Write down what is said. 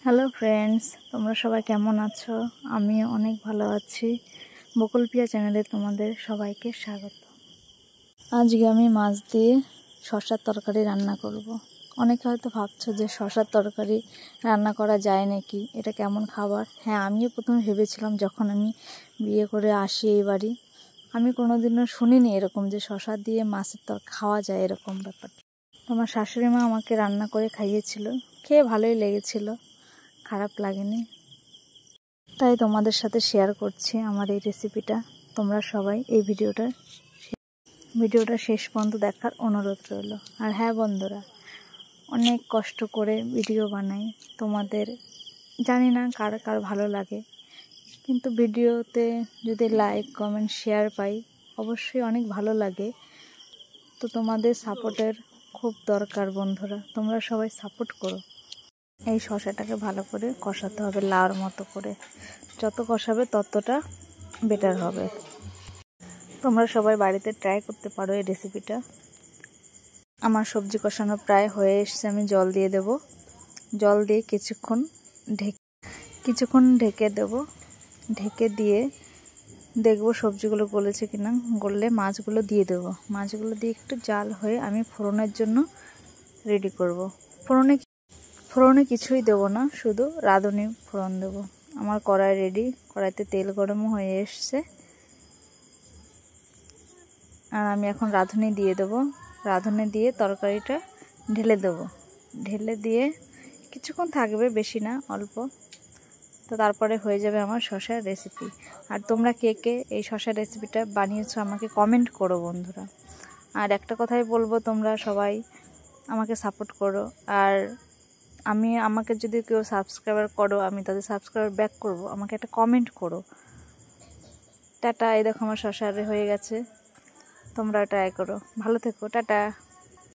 Hello friends, তোমরা সবাই কেমন আছো? আমি অনেক ভালো আছি। বকুলপিয়া চ্যানেলে তোমাদের সবাইকে স্বাগত। আজকে আমি মাছ দিয়ে শসার তরকারি রান্না করব। অনেকে হয়তো ভাবছো যে শসার তরকারি রান্না করা যায় নাকি, এটা কেমন খাবার। হ্যাঁ, আমিও প্রথমে ভেবেছিলাম যখন আমি বিয়ে করে আসি এই বাড়ি, আমি কোনোদিনও শুনিনি এরকম যে শসা দিয়ে মাছের খাওয়া যায় এরকম ব্যাপার। আমার শাশুড়ি মা আমাকে রান্না করে খাইয়েছিল, খেয়ে ভালোই লেগেছিল, খারাপ লাগেনি। তাই তোমাদের সাথে শেয়ার করছি আমার এই রেসিপিটা। তোমরা সবাই এই ভিডিওটা শেষ পর্যন্ত দেখার অনুরোধ রইল। আর হ্যাঁ বন্ধুরা, অনেক কষ্ট করে ভিডিও বানাই, তোমাদের জানি না কার কার ভালো লাগে, কিন্তু ভিডিওতে যদি লাইক কমেন্ট শেয়ার পাই অবশ্যই অনেক ভালো লাগে। তো তোমাদের সাপোর্টের খুব দরকার বন্ধুরা, তোমরা সবাই সাপোর্ট করো। এই শসাটাকে ভালো করে কষাতে হবে, লাউর মতো করে। যত কষাবে ততটা বেটার হবে। তোমরা সবাই বাড়িতে ট্রাই করতে পারো এই রেসিপিটা। আমার সবজি কষানো প্রায় হয়ে এসছে, আমি জল দিয়ে দেব। জল দিয়ে কিছুক্ষণ ঢেকে দেব। ঢেকে দিয়ে দেখব সবজিগুলো গলেছে কিনা। গললে মাছগুলো দিয়ে দেব। মাছগুলো দিয়ে একটু জাল হয়ে আমি ফোড়নের জন্য রেডি করব। ফোড়নে কিছুই দেব না, শুধু রাঁধুনি ফোড়ন দেব। আমার কড়াই রেডি, কড়াইতে তেল গরম হয়ে এসছে, আর আমি এখন রাঁধুনি দিয়ে দেব। রাঁধুনি দিয়ে তরকারিটা ঢেলে দেব। ঢেলে দিয়ে কিছুক্ষণ থাকবে, বেশি না, অল্প। তো তারপরে হয়ে যাবে আমার শসার রেসিপি। আর তোমরা কে কে এই শসার রেসিপিটা বানিয়েছো আমাকে কমেন্ট করো বন্ধুরা। আর একটা কথাই বলবো, তোমরা সবাই আমাকে সাপোর্ট করো। আর আমাকে যদি কেউ সাবস্ক্রাইবার করো, আমি তাদের সাবস্ক্রাইবার ব্যাক করব, আমাকে একটা কমেন্ট করো। টাটা। এই দেখো আমার শসা হয়ে গেছে, তোমরা ট্রাই করো। ভালো থেকো, টাটা।